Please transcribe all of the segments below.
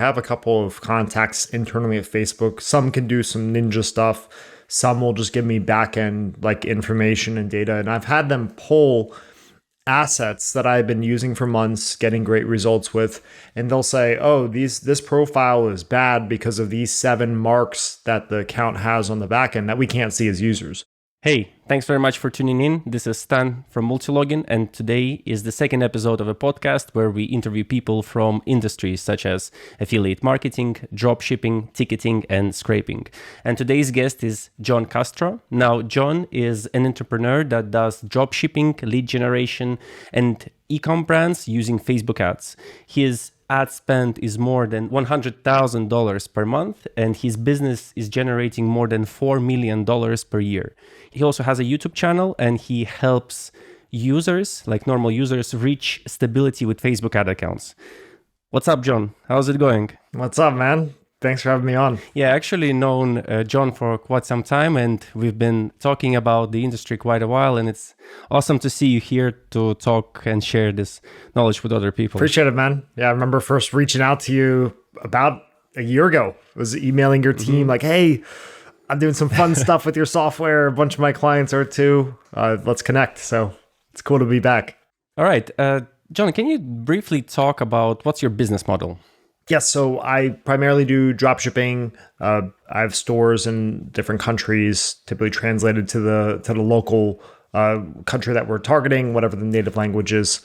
I have a couple of contacts internally at Facebook. Some can do some ninja stuff. Some will just give me backend like information and data. And I've had them pull assets that I've been using for months, getting great results with, and they'll say, "Oh, this profile is bad because of these 7 marks that the account has on the backend that we can't see as users." Hey, thanks very much for tuning in. This is Stan from Multilogin, and today is the second episode of a podcast where we interview people from industries such as affiliate marketing, dropshipping, ticketing, and scraping. And today's guest is John Castro. Now, John is an entrepreneur that does dropshipping, lead generation, and Ecom brands using Facebook ads. His ad spend is more than $100,000 per month, and his business is generating more than $4 million per year. He also has a YouTube channel, and he helps users, like normal users, reach stability with Facebook ad accounts. What's up, John? How's it going? What's up, man? Thanks for having me on. Yeah, I actually known John for quite some time, and we've been talking about the industry quite a while, and it's awesome to see you here to talk and share this knowledge with other people. Appreciate it, man. Yeah, I remember first reaching out to you about a year ago. I was emailing your team like, "Hey, I'm doing some fun stuff with your software. A bunch of my clients are too. Let's connect." So it's cool to be back. All right. John, can you briefly talk about what's your business model? Yes, so I primarily do dropshipping. I have stores in different countries, typically translated to the local country that we're targeting, whatever the native language is,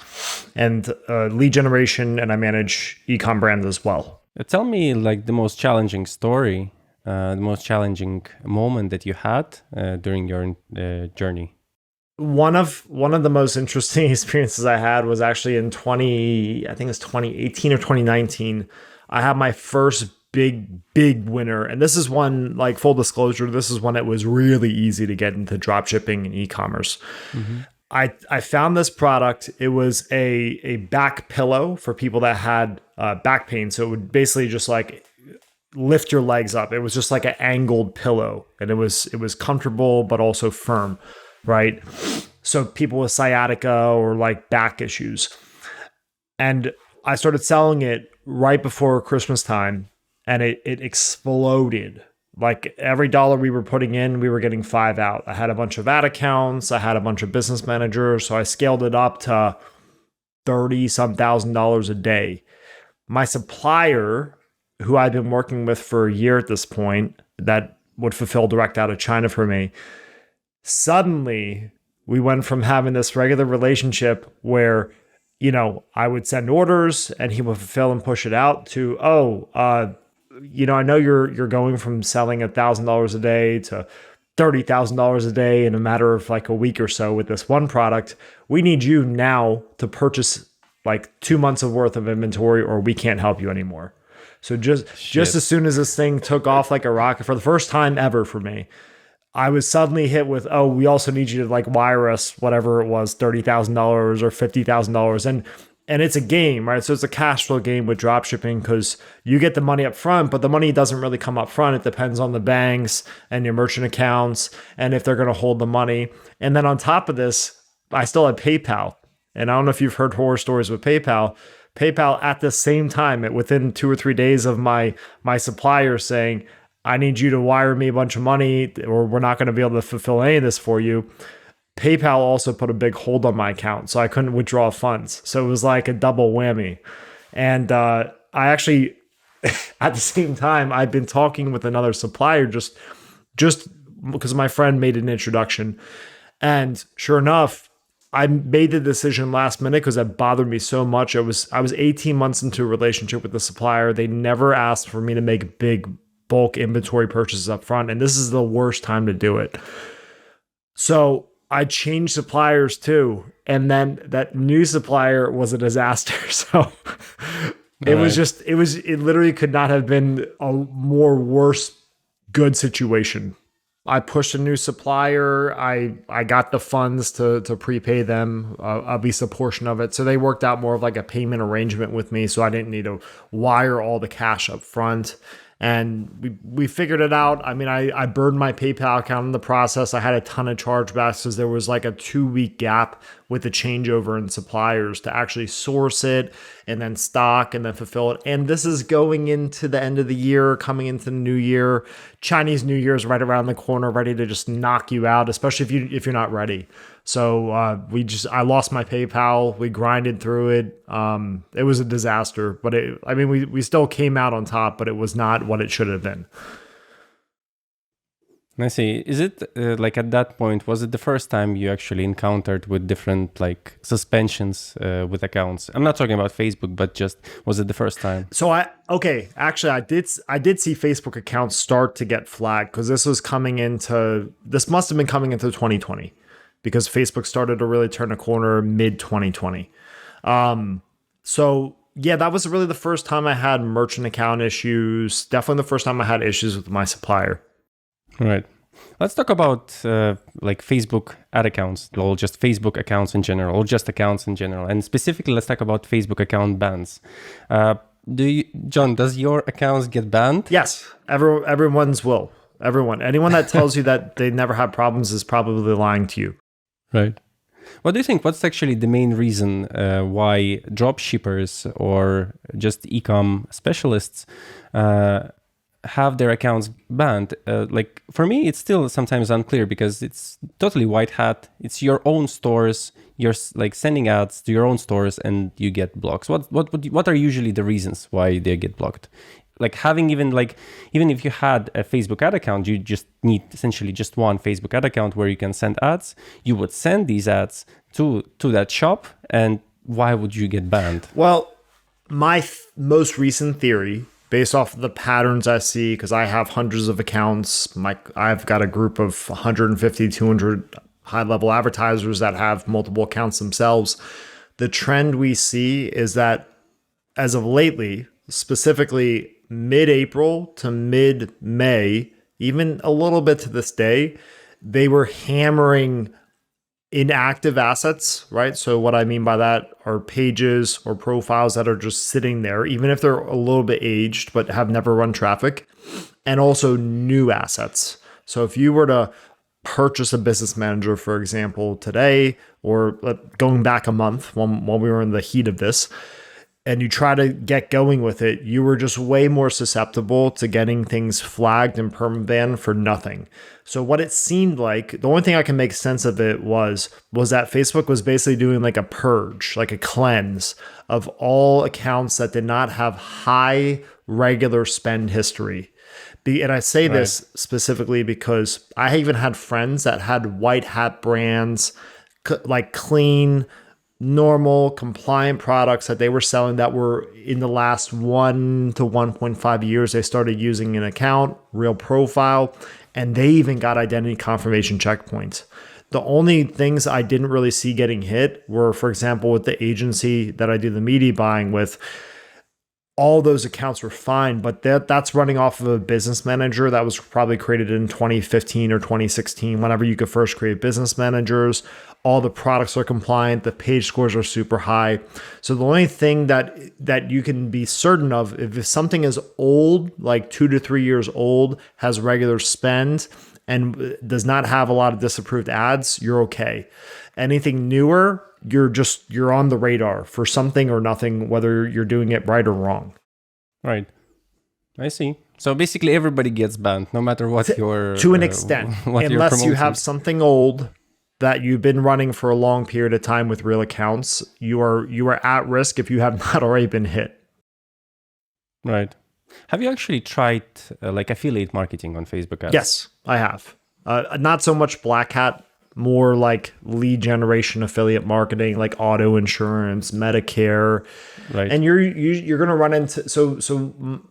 and lead generation, and I manage Ecom brands as well. Tell me like the most challenging story, the most challenging moment that you had during your journey. One of the most interesting experiences I had was actually in 2018 or 2019. I had my first big winner. And this is one, like full disclosure, this is when it was really easy to get into dropshipping and e-commerce. Mm-hmm. I found this product. It was a back pillow for people that had back pain. So it would basically just like lift your legs up. It was just like an angled pillow, and it was comfortable, but also firm, right? So people with sciatica or like back issues. And I started selling it right before Christmas time, and it exploded. Like every dollar we were putting in, we were getting 5 out. I had a bunch of ad accounts. I had a bunch of business managers. So I scaled it up to $30-some thousand a day. My supplier, who I'd been working with for a year at this point, that would fulfill direct out of China for me, suddenly we went from having this regular relationship where, you know, I would send orders and he would fulfill and push it out to, I know you're going from selling $1,000 a day to $30,000 a day in a matter of like a week or so with this one product. We need you now to purchase like 2 months of worth of inventory, or we can't help you anymore. So just as soon as this thing took off like a rocket for the first time ever for me, I was suddenly hit with, we also need you to like wire us whatever it was, $30,000 or $50,000. And it's a game, right? So it's a cash flow game with dropshipping because you get the money up front, but the money doesn't really come up front. It depends on the banks and your merchant accounts and if they're going to hold the money. And then on top of this, I still had PayPal. And I don't know if you've heard horror stories with PayPal. PayPal at the same time, within 2 or 3 days of my supplier saying, I need you to wire me a bunch of money or we're not going to be able to fulfill any of this for you. PayPal also put a big hold on my account, so I couldn't withdraw funds. So it was like a double whammy. And I actually, at the same time, I've been talking with another supplier just because my friend made an introduction. And sure enough, I made the decision last minute because it bothered me so much. I was 18 months into a relationship with the supplier. They never asked for me to make big bulk inventory purchases up front, and this is the worst time to do it. So I changed suppliers too, and then that new supplier was a disaster. So it literally could not have been a more worse good situation. I pushed a new supplier. I got the funds to prepay them, at least a portion of it. So they worked out more of like a payment arrangement with me, so I didn't need to wire all the cash up front. And we figured it out. I mean, I burned my PayPal account in the process. I had a ton of chargebacks because there was like a 2-week gap with the changeover in suppliers to actually source it and then stock and then fulfill it. And this is going into the end of the year, coming into the new year. Chinese New Year is right around the corner, ready to just knock you out, especially if you're not ready. So I lost my PayPal. We grinded through it. It was a disaster, but we still came out on top, but it was not what it should have been. I see. Is it like at that point, was it the first time you actually encountered with different like suspensions with accounts? I'm not talking about Facebook, but just was it the first time? So actually I did see Facebook accounts start to get flagged because this must have been coming into 2020 because Facebook started to really turn a corner mid 2020. So yeah, that was really the first time I had merchant account issues. Definitely the first time I had issues with my supplier. Right. Let's talk about like Facebook ad accounts, or just Facebook accounts in general, or just accounts in general. And specifically, let's talk about Facebook account bans. John, does your accounts get banned? Yes, everyone's will. Anyone that tells you that they never have problems is probably lying to you. Right. What do you think? What's actually the main reason why drop shippers or just ecom specialists have their accounts banned? Like for me, it's still sometimes unclear because it's totally white hat. It's your own stores. You're like sending ads to your own stores and you get blocks. What are usually the reasons why they get blocked? Like having even if you had a Facebook ad account, you just need essentially just one Facebook ad account where you can send ads. You would send these ads to that shop, and why would you get banned? Well, my most recent theory, based off of the patterns I see, because I have hundreds of accounts, I've got a group of 150, 200 high-level advertisers that have multiple accounts themselves. The trend we see is that as of lately, specifically mid-April to mid-May, even a little bit to this day, they were hammering inactive assets, right? So what I mean by that are pages or profiles that are just sitting there, even if they're a little bit aged, but have never run traffic, and also new assets. So if you were to purchase a business manager, for example, today, or going back a month when we were in the heat of this, and you try to get going with it, you were just way more susceptible to getting things flagged and permabanned for nothing. So what it seemed like, the only thing I can make sense of it was that Facebook was basically doing like a purge, like a cleanse of all accounts that did not have high regular spend history. And I say this specifically because I even had friends that had white hat brands, like clean, normal, compliant products that they were selling that were in the last 1 to 1.5 years. They started using an account, real profile, and they even got identity confirmation checkpoints. The only things I didn't really see getting hit were, for example, with the agency that I do the media buying with, all those accounts were fine, but that's running off of a business manager that was probably created in 2015 or 2016, whenever you could first create business managers. All the products are compliant. The page scores are super high. So the only thing that you can be certain of, if something is old, like 2 to 3 years old, has regular spend, and does not have a lot of disapproved ads, you're okay. Anything newer, you're on the radar for something or nothing, whether you're doing it right or wrong. Right. I see. So basically everybody gets banned, no matter what to an extent, unless you have something old that you've been running for a long period of time with real accounts. You are at risk if you have not already been hit. Right. Have you actually tried like affiliate marketing on Facebook ads? Yes, I have. Not so much black hat, more like lead generation affiliate marketing, like auto insurance, Medicare. Right. And you're going to run into, so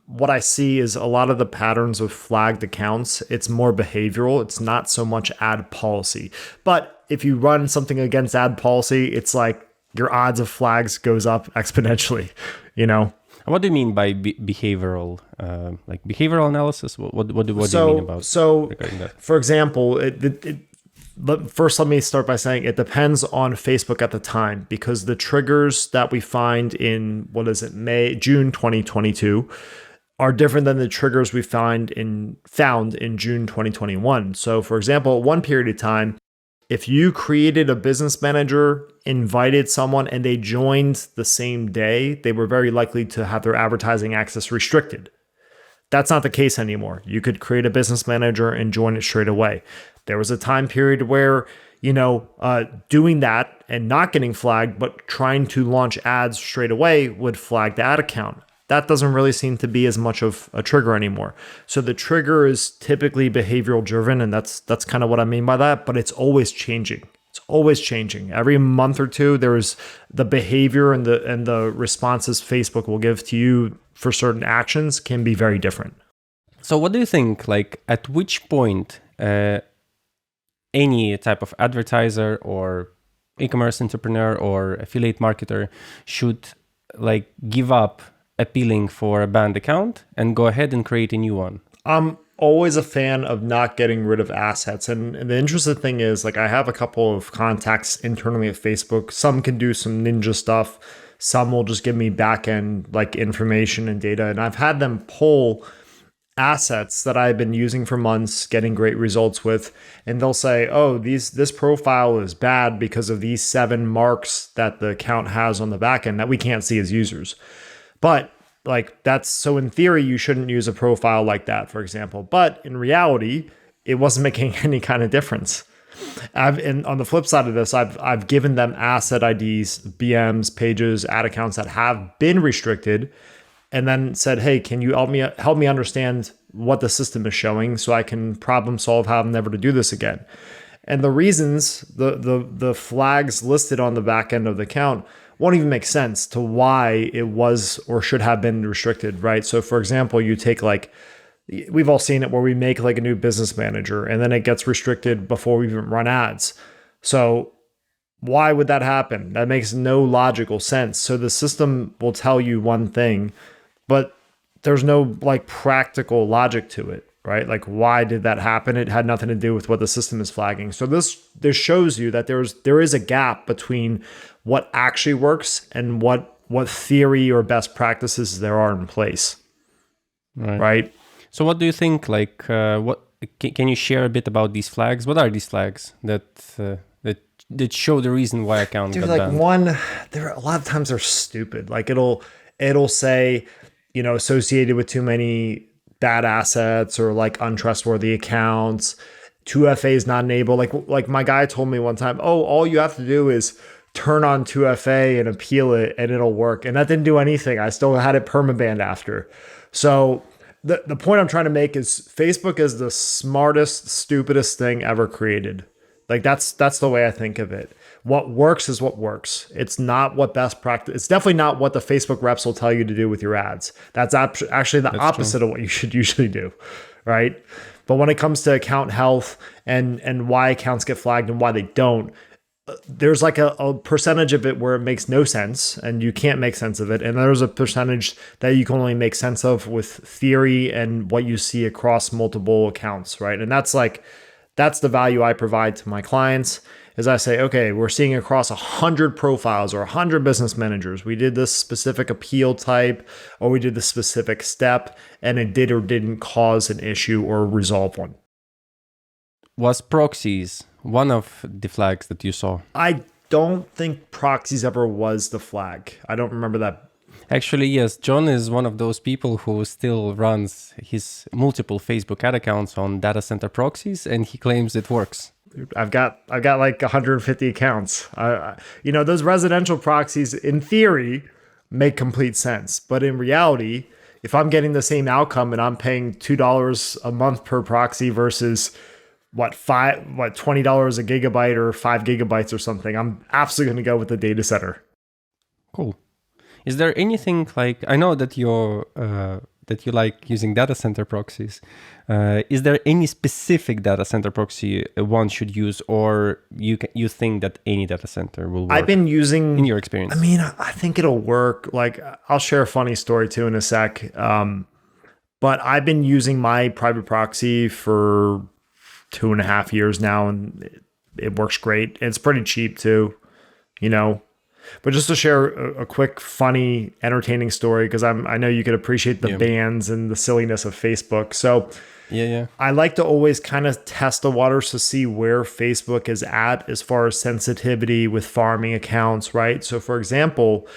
what I see is a lot of the patterns of flagged accounts, it's more behavioral. It's not so much ad policy. But if you run something against ad policy, it's like your odds of flags goes up exponentially, you know? What do you mean by behavioral, like behavioral analysis? What do you mean about? So, for example, first, let me start by saying it depends on Facebook at the time, because the triggers that we find in, June 2022, are different than the triggers we found in June 2021. So for example, at one period of time, if you created a business manager, invited someone, and they joined the same day, they were very likely to have their advertising access restricted. That's not the case anymore. You could create a business manager and join it straight away. There was a time period where, doing that and not getting flagged, but trying to launch ads straight away would flag the ad account. That doesn't really seem to be as much of a trigger anymore. So the trigger is typically behavioral driven, and that's kind of what I mean by that, but it's always changing. It's always changing. Every month or two, there's the behavior and the responses Facebook will give to you for certain actions can be very different. So what do you think, like at which point any type of advertiser or e-commerce entrepreneur or affiliate marketer should like give up appealing for a banned account and go ahead and create a new one? I'm always a fan of not getting rid of assets. And the interesting thing is, like, I have a couple of contacts internally at Facebook. Some can do some ninja stuff. Some will just give me backend like information and data. And I've had them pull assets that I've been using for months, getting great results with, and they'll say, oh, this profile is bad because of these 7 marks that the account has on the backend that we can't see as users. But like that's so in theory, you shouldn't use a profile like that, for example. But in reality, it wasn't making any kind of difference. And on the flip side of this, I've given them asset IDs, BMs, pages, ad accounts that have been restricted, and then said, hey, can you help me understand what the system is showing so I can problem solve how never to do this again. And the reasons, the flags listed on the back end of the account won't even make sense to why it was or should have been restricted, right? So for example, you take we've all seen it where we make like a new business manager and then it gets restricted before we even run ads. So why would that happen? That makes no logical sense. So the system will tell you one thing, but there's no like practical logic to it, right? Like, why did that happen? It had nothing to do with what the system is flagging. So this shows you that there is a gap between what actually works and what theory or best practices there are in place, right? So what do you think? Like, what can you share a bit about these flags? What are these flags that show the reason why account got banned? A lot of times they're stupid. Like it'll say, associated with too many bad assets or like untrustworthy accounts. 2FA is not enabled. Like my guy told me one time, oh, all you have to do is turn on 2FA and appeal it and it'll work. And that didn't do anything. I still had it permabanned after. So the point I'm trying to make is Facebook is the smartest, stupidest thing ever created. Like that's the way I think of it. What works is what works. It's not what best practice. It's definitely not what the Facebook reps will tell you to do with your ads. That's actually the opposite of what you should usually do, right? But when it comes to account health and why accounts get flagged and why they don't, there's like a percentage of it where it makes no sense and you can't make sense of it. And there's a percentage that you can only make sense of with theory and what you see across multiple accounts, right? And that's the value I provide to my clients is I say, okay, we're seeing across 100 profiles or 100 business managers. We did this specific appeal type or we did the specific step and it did or didn't cause an issue or resolve one. Was proxies one of the flags that you saw? I don't think proxies ever was the flag. I don't remember that. Actually, yes. John is one of those people who still runs his multiple Facebook ad accounts on data center proxies, and he claims it works. I've got like 150 accounts. Those residential proxies, in theory, make complete sense, but in reality, if I'm getting the same outcome and I'm paying $2 a month per proxy versus $20 a gigabyte or 5 gigabytes or something, I'm absolutely going to go with the data center. Cool. Is there anything like, I know that you like using data center proxies. Is there any specific data center proxy one should use, or you think that any data center will work? I've been using, in your experience. I mean, I think it'll work. Like, I'll share a funny story too in a sec. But I've been using my private proxy for 2.5 years now, and it works great. It's pretty cheap too, But just to share a quick, funny, entertaining story, because I know you could appreciate the bans and the silliness of Facebook. So Yeah. I like to always kind of test the waters to see where Facebook is at as far as sensitivity with farming accounts, right? So for example,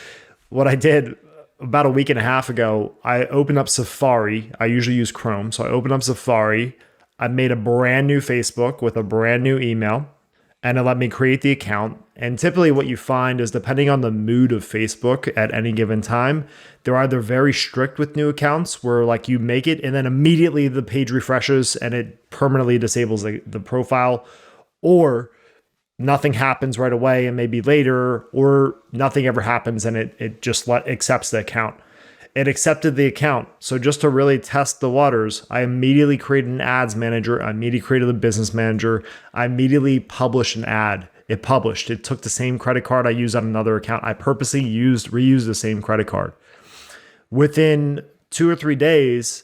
what I did about a week and a half ago, I opened up Safari. I usually use Chrome. So I opened up Safari. I made a brand new Facebook with a brand new email, and it let me create the account. And typically what you find is, depending on the mood of Facebook at any given time, they're either very strict with new accounts where like you make it and then immediately the page refreshes and it permanently disables the profile, or nothing happens right away and maybe later, or nothing ever happens and it just accepts the account. It accepted the account. So just to really test the waters, I immediately created an ads manager. I immediately created a business manager. I immediately published an ad. It published. It took the same credit card I used on another account. I purposely reused the same credit card. Within 2 or 3 days,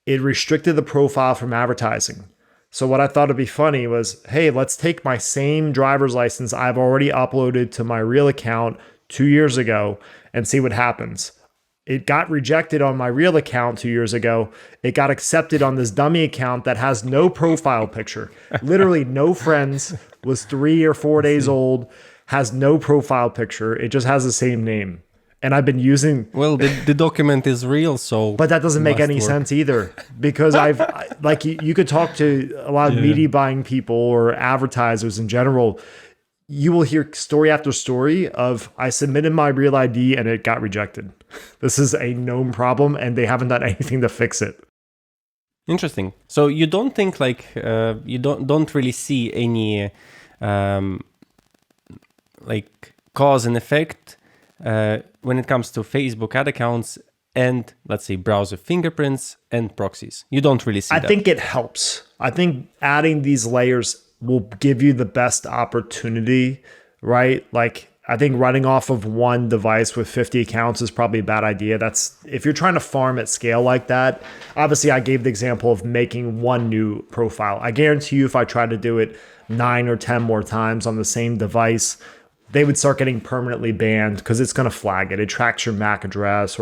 it restricted the profile from advertising. So what I thought would be funny was, hey, let's take my same driver's license I've already uploaded to my real account 2 years ago and see what happens. It got rejected on my real account 2 years ago. It got accepted on this dummy account that has no profile picture. Literally no friends, was 3 or 4 days old, has no profile picture. It just has the same name. And I've been using... Well, the document is real, so... But that doesn't make any sense either. Because like you could talk to a lot of media buying people or advertisers in general. You will hear story after story of, I submitted my real ID and it got rejected. This is a known problem and they haven't done anything to fix it. Interesting. So you don't think like you don't really see any like cause and effect when it comes to Facebook ad accounts and, let's say, browser fingerprints and proxies. You don't really see that. I think it helps. I think adding these layers will give you the best opportunity, right? Like, I think running off of one device with 50 accounts is probably a bad idea. That's, if you're trying to farm at scale like that. Obviously, I gave the example of making one new profile. I guarantee you, if I tried to do it 9 or 10 more times on the same device, they would start getting permanently banned because it's going to flag it. It tracks your MAC address,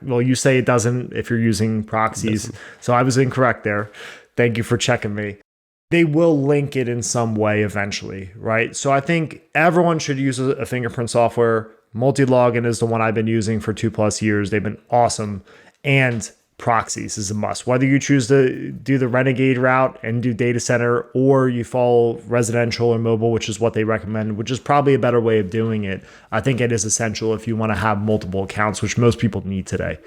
well, you say it doesn't if you're using proxies. So I was incorrect there. Thank you for checking me. They will link it in some way eventually, right? So I think everyone should use a fingerprint software. Multilogin is the one I've been using for 2+ years. They've been awesome. And proxies is a must. Whether you choose to do the Renegade route and do data center, or you follow residential or mobile, which is what they recommend, which is probably a better way of doing it. I think it is essential if you want to have multiple accounts, which most people need today.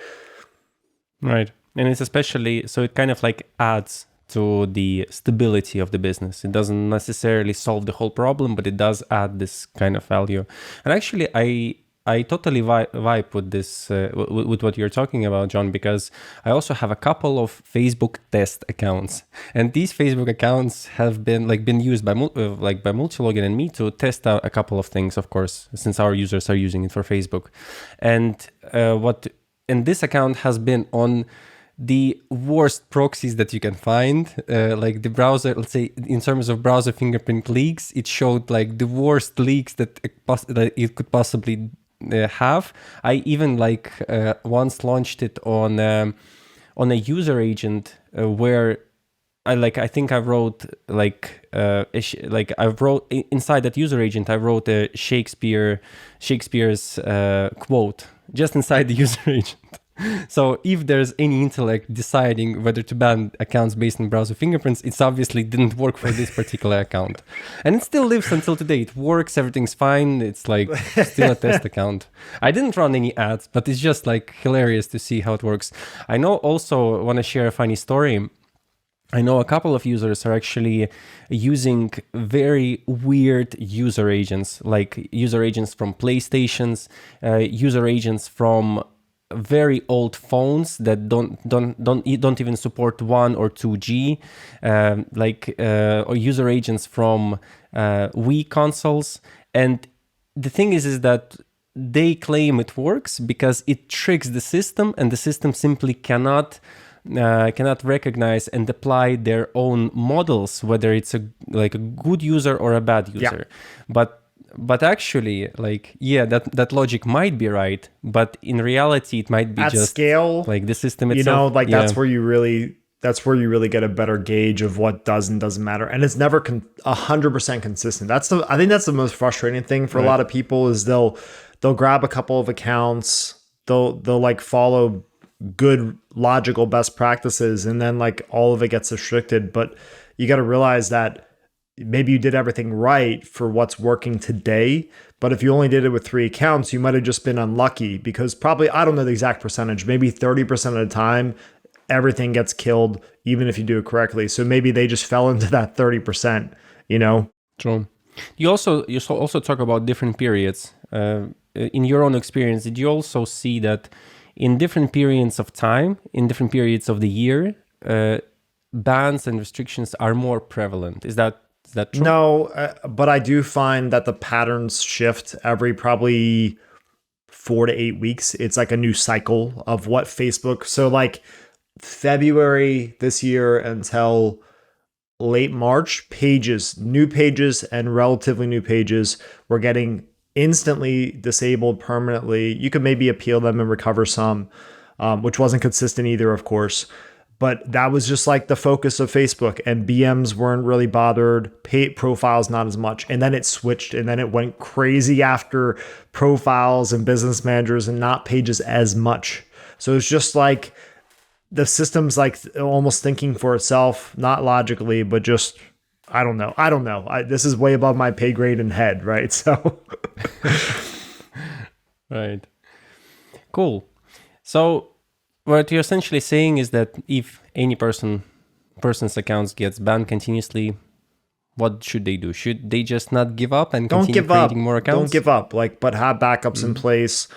Right. And it's especially, so it kind of like adds to the stability of the business. It doesn't necessarily solve the whole problem, but it does add this kind of value. And actually, I totally vibe with this, with what you're talking about, John, because I also have a couple of Facebook test accounts, and these Facebook accounts have been used by Multilogin and me to test out a couple of things, of course, since our users are using it for Facebook, and this account has been on the worst proxies that you can find, like the browser, let's say in terms of browser fingerprint leaks, it showed like the worst leaks that it could possibly have. I even once launched it on a user agent where I think I wrote inside that user agent I wrote a Shakespeare's quote just inside the user agent. So if there's any intellect deciding whether to ban accounts based on browser fingerprints, it obviously didn't work for this particular account. And it still lives until today. It works, everything's fine. It's like still a test account. I didn't run any ads, but it's just like hilarious to see how it works. I know also want to share a funny story. I know a couple of users are actually using very weird user agents, like user agents from PlayStations, user agents from very old phones that don't even support 1 or 2G, or user agents from Wii consoles. And the thing is that they claim it works because it tricks the system, and the system simply cannot recognize and apply their own models, whether it's a good user or a bad user. Yeah. But but actually, like, yeah, that logic might be right, but in reality, it might be At just scale, like the system you itself. know, like Yeah, that's where you really get a better gauge of what does and doesn't matter. And it's never 100% consistent. I think that's the most frustrating thing for a right. lot of people is they'll grab a couple of accounts, they'll like follow good logical best practices, and then like all of it gets restricted. But you got to realize that maybe you did everything right for what's working today, but if you only did it with 3 accounts, you might have just been unlucky because probably, I don't know the exact percentage, maybe 30% of the time everything gets killed even if you do it correctly. So maybe they just fell into that 30%, you know. True. You also talk about different periods. In your own experience, did you also see that in different periods of time, in different periods of the year, bans and restrictions are more prevalent? Is that true? No, but I do find that the patterns shift every probably 4 to 8 weeks. It's like a new cycle of what Facebook. So like February this year until late March, new pages and relatively new pages were getting instantly disabled permanently. You could maybe appeal them and recover some, which wasn't consistent either, of course. But that was just like the focus of Facebook, and BMs weren't really bothered, paid profiles not as much. And then it switched, and then it went crazy after profiles and business managers and not pages as much. So it's just like the system's like almost thinking for itself, not logically, but just, I don't know. This is way above my pay grade and head, right? So, Right. Cool. So what you're essentially saying is that if any person's accounts gets banned continuously, what should they do? Should they just not give up and don't continue give up. creating more accounts? Don't give up. Like, but have backups in place.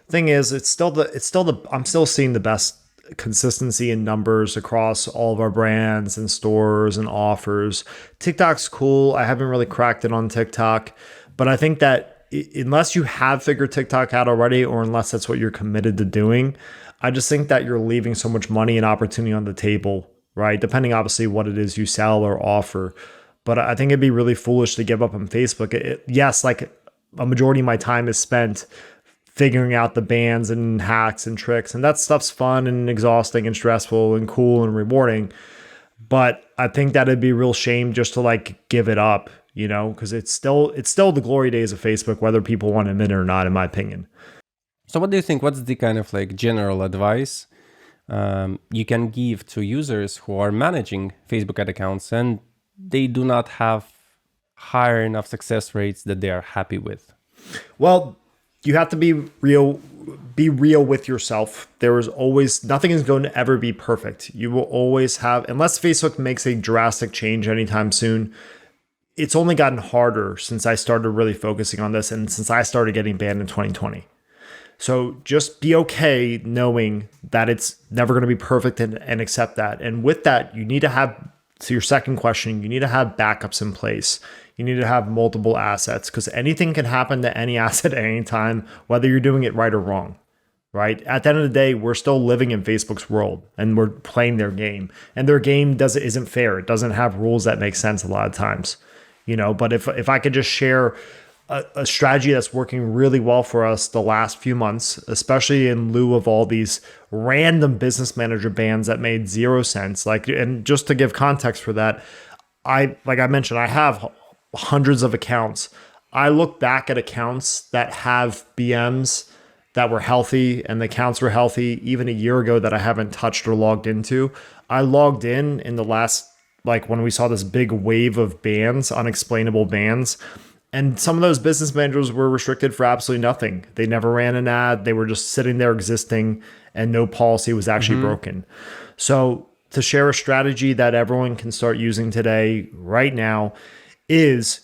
Thing is, I'm still seeing the best consistency in numbers across all of our brands and stores and offers. TikTok's cool. I haven't really cracked it on TikTok, but I think that unless you have figured TikTok out already, or unless that's what you're committed to doing, I just think that you're leaving so much money and opportunity on the table, right? Depending obviously what it is you sell or offer. But I think it'd be really foolish to give up on Facebook. Yes, like a majority of my time is spent figuring out the bans and hacks and tricks, and that stuff's fun and exhausting and stressful and cool and rewarding. But I think that it'd be a real shame just to like give it up, you know, because it's still the glory days of Facebook, whether people want to admit it or not, in my opinion. So what do you think? What's the kind of like general advice you can give to users who are managing Facebook ad accounts and they do not have higher enough success rates that they are happy with? Well, you have to be real with yourself. There is always, nothing is going to ever be perfect. You will always have, unless Facebook makes a drastic change anytime soon. It's only gotten harder since I started really focusing on this and since I started getting banned in 2020. So just be okay knowing that it's never going to be perfect and accept that. And with that, you need to have, to your second question, you need to have backups in place. You need to have multiple assets because anything can happen to any asset at any time, whether you're doing it right or wrong, right? At the end of the day, we're still living in Facebook's world and we're playing their game, and their game isn't fair. It doesn't have rules that make sense a lot of times, you know. But if I could just share a strategy that's working really well for us the last few months, especially in lieu of all these random business manager bans that made zero sense. Like, and just to give context for that, like I mentioned, I have hundreds of accounts. I look back at accounts that have BMs that were healthy and the accounts were healthy even a year ago that I haven't touched or logged into. I logged in the last, like when we saw this big wave of bans, unexplainable bans. And some of those business managers were restricted for absolutely nothing. They never ran an ad. They were just sitting there existing and no policy was actually broken. So to share a strategy that everyone can start using today, right now, is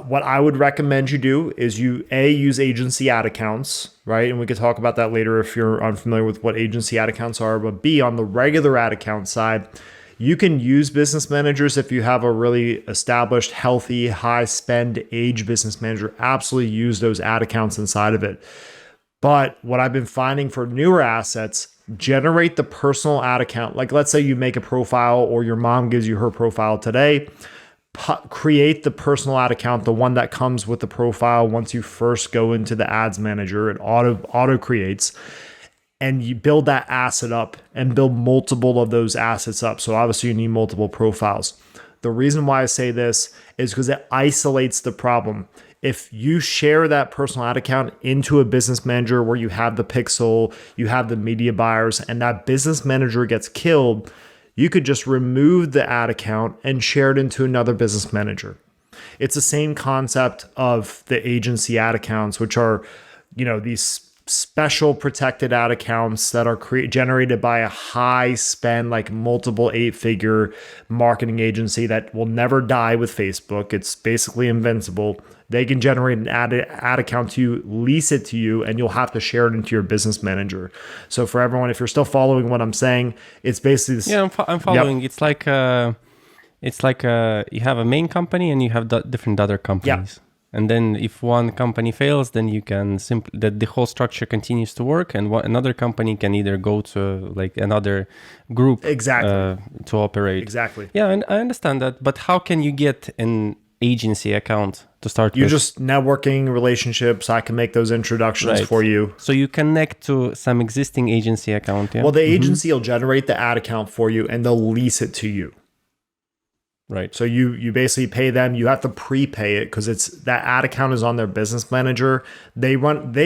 what I would recommend you do is you use agency ad accounts, right? And we could talk about that later if you're unfamiliar with what agency ad accounts are. But B, on the regular ad account side, you can use business managers if you have a really established, healthy, high spend age business manager. Absolutely use those ad accounts inside of it. But what I've been finding for newer assets, generate the personal ad account. Like let's say you make a profile or your mom gives you her profile today. create the personal ad account, the one that comes with the profile. Once you first go into the ads manager, it auto creates, and you build that asset up and build multiple of those assets up. So obviously you need multiple profiles. The reason why I say this is because it isolates the problem. If you share that personal ad account into a business manager where you have the pixel, you have the media buyers, and that business manager gets killed, you could just remove the ad account and share it into another business manager. It's the same concept of the agency ad accounts, which are, these special protected ad accounts that are generated by a high spend, like multiple 8-figure marketing agency that will never die with Facebook. It's basically invincible. They can generate an ad account to you, lease it to you, and you'll have to share it into your business manager. So for everyone, if you're still following what I'm saying, it's basically this. Yeah, I'm following. Yep. It's like you have a main company and you have different other companies. Yep. And then if one company fails, then you can the whole structure continues to work, and another company can either go to like another group to operate. Exactly. Yeah, and I understand that. But how can you get an agency account to start You're with? just networking relationships. I can make those introductions for you. So you connect to some existing agency account. Yeah? Well, the agency will generate the ad account for you and they'll lease it to you. Right. So you basically pay them. You have to prepay it because it's that ad account is on their business manager. They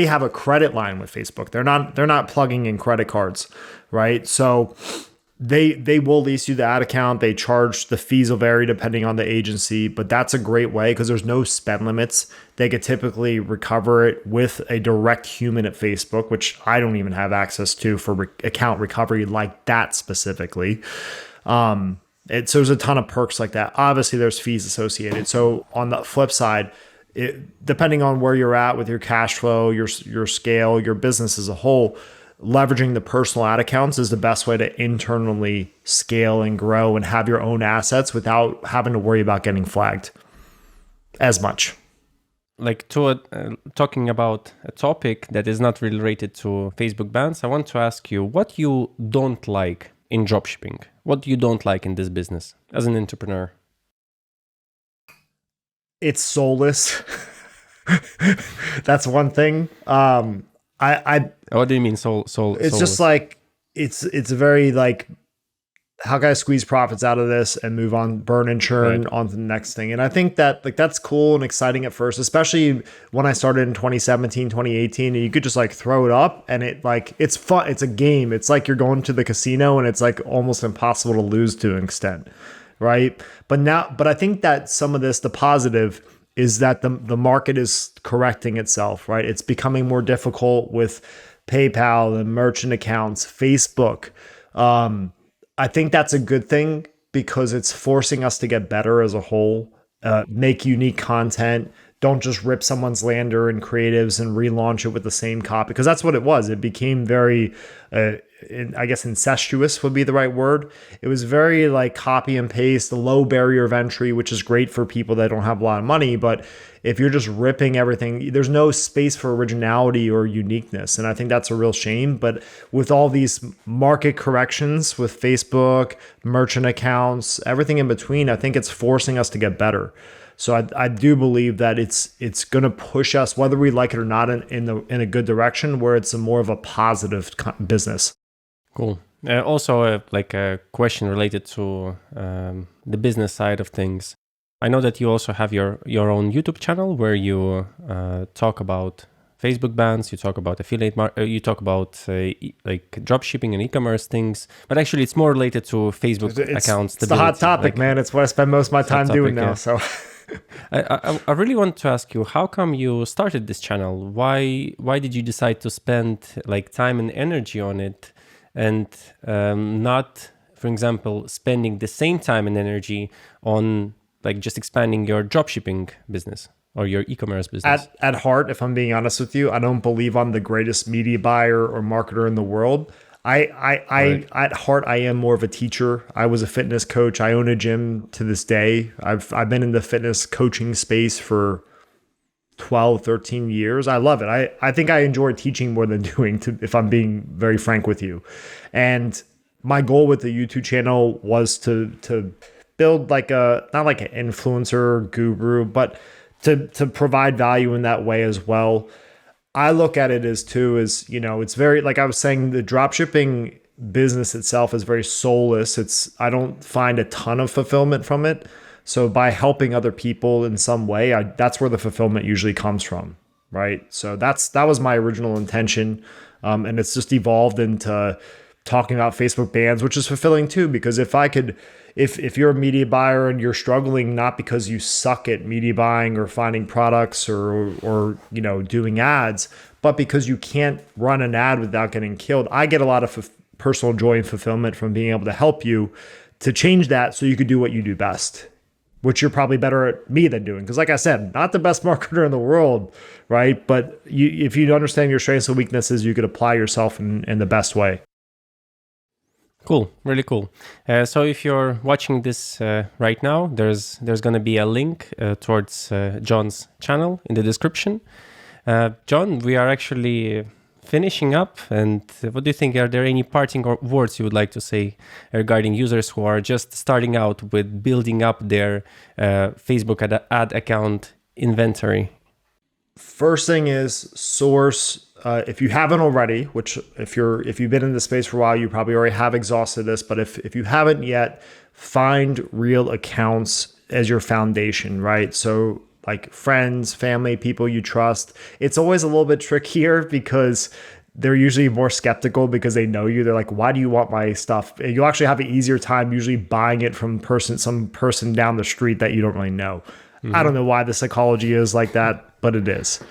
have a credit line with Facebook. They're not plugging in credit cards, right? So they will lease you the ad account. They charge, the fees will vary depending on the agency, but that's a great way because there's no spend limits. They could typically recover it with a direct human at Facebook, which I don't even have access to for account recovery like that specifically. So there's a ton of perks like that. Obviously, there's fees associated. So on the flip side, depending on where you're at with your cash flow, your scale, your business as a whole, leveraging the personal ad accounts is the best way to internally scale and grow and have your own assets without having to worry about getting flagged as much. Like talking about a topic that is not related to Facebook bans, I want to ask you what you don't like in dropshipping. What you don't like in this business as an entrepreneur? It's soulless. That's one thing. What do you mean It's soulless? just like it's very like, how can I squeeze profits out of this and move on, burn and churn on to the next thing? And I think that like that's cool and exciting at first, especially when I started in 2017, 2018, and you could just like throw it up and it's fun. It's a game. It's like you're going to the casino and it's like almost impossible to lose to an extent, right? But I think that some of this, the positive is that the market is correcting itself, right? It's becoming more difficult with PayPal and merchant accounts, Facebook. I think that's a good thing because it's forcing us to get better as a whole, make unique content. Don't just rip someone's lander and creatives and relaunch it with the same copy, because that's what it was. It became very, I guess incestuous would be the right word. It was very like copy and paste, the low barrier of entry, which is great for people that don't have a lot of money. But if you're just ripping everything, there's no space for originality or uniqueness. And I think that's a real shame. But with all these market corrections with Facebook, merchant accounts, everything in between, I think it's forcing us to get better. So I do believe that it's going to push us, whether we like it or not, in a good direction where it's more of a positive business. Cool. Also, like a question related to the business side of things. I know that you also have your own YouTube channel where you talk about Facebook bans, you talk about affiliate, you talk about like dropshipping and e-commerce things, but actually it's more related to Facebook accounts. It's the hot topic, man. It's what I spend most of my time doing now. So I really want to ask you, how come you started this channel? Why did you decide to spend like time and energy on it and not, for example, spending the same time and energy on like just expanding your dropshipping business or your e-commerce business? At heart, if I'm being honest with you, I don't believe I'm the greatest media buyer or marketer in the world. At heart, I am more of a teacher. I was a fitness coach. I own a gym to this day. I've been in the fitness coaching space for 12, 13 years. I love it. I think I enjoy teaching more than doing, if I'm being very frank with you. And my goal with the YouTube channel was to build like not like an influencer guru, but to provide value in that way as well. I look at it as it's very, like I was saying, the dropshipping business itself is very soulless. I don't find a ton of fulfillment from it. So by helping other people in some way, that's where the fulfillment usually comes from, right? So that was my original intention. And it's just evolved into talking about Facebook bans, which is fulfilling too, because if you're a media buyer and you're struggling, not because you suck at media buying or finding products or doing ads, but because you can't run an ad without getting killed, I get a lot of personal joy and fulfillment from being able to help you to change that so you could do what you do best, which you're probably better at me than doing. Because like I said, not the best marketer in the world, right? But if you understand your strengths and weaknesses, you could apply yourself in the best way. Cool, really cool. So if you're watching this right now, there's going to be a link towards John's channel in the description. John, we are actually finishing up. And what do you think? Are there any parting words you would like to say regarding users who are just starting out with building up their Facebook ad account inventory? First thing is source. If you haven't already, which if you've been in this space for a while, you probably already have exhausted this. But if you haven't yet, find real accounts as your foundation, right? So like friends, family, people you trust. It's always a little bit trickier because they're usually more skeptical because they know you. They're like, why do you want my stuff? And you'll actually have an easier time usually buying it from some person down the street that you don't really know. I don't know why the psychology is like that, but it is.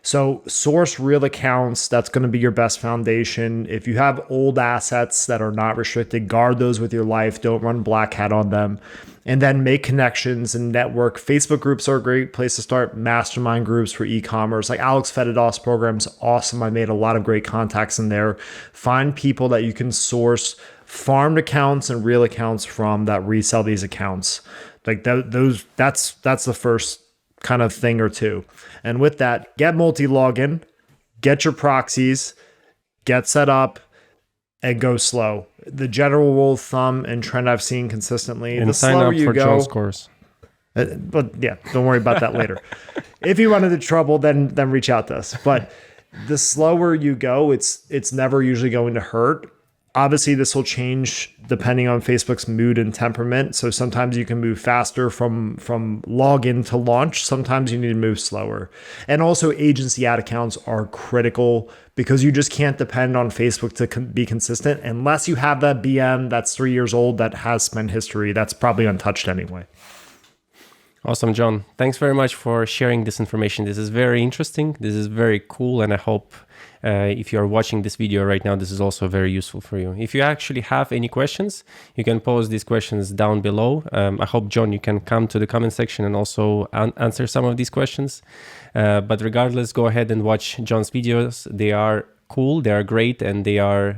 So source real accounts. That's going to be your best foundation. If you have old assets that are not restricted, guard those with your life. Don't run black hat on them. And then make connections and network. Facebook groups are a great place to start. Mastermind groups for e-commerce. Like Alex Fedidov's program's awesome. I made a lot of great contacts in there. Find people that you can source farmed accounts and real accounts from that resell these accounts. Like that's the first kind of thing or two. And with that, get Multilogin, get your proxies, get set up, and go slow. The general rule of thumb and trend I've seen consistently, and the sign slower up you for go. John's course. But yeah, don't worry about that later. If you run into trouble, then reach out to us. But the slower you go, it's never usually going to hurt. Obviously, this will change depending on Facebook's mood and temperament. So sometimes you can move faster from login to launch. Sometimes you need to move slower. And also agency ad accounts are critical because you just can't depend on Facebook to be consistent unless you have that BM that's 3 years old that has spend history. That's probably untouched anyway. Awesome, John. Thanks very much for sharing this information. This is very interesting. This is very cool. And I hope if you are watching this video right now, this is also very useful for you. If you actually have any questions, you can pose these questions down below. I hope, John, you can come to the comment section and also answer some of these questions. But regardless, go ahead and watch John's videos. They are cool, they are great, and they are,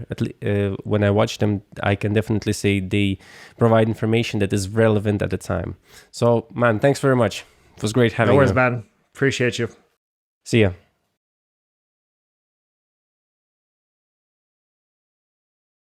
when I watch them, I can definitely say they provide information that is relevant at the time. So, man, thanks very much. It was great having you. No worries, man. Appreciate you. See ya.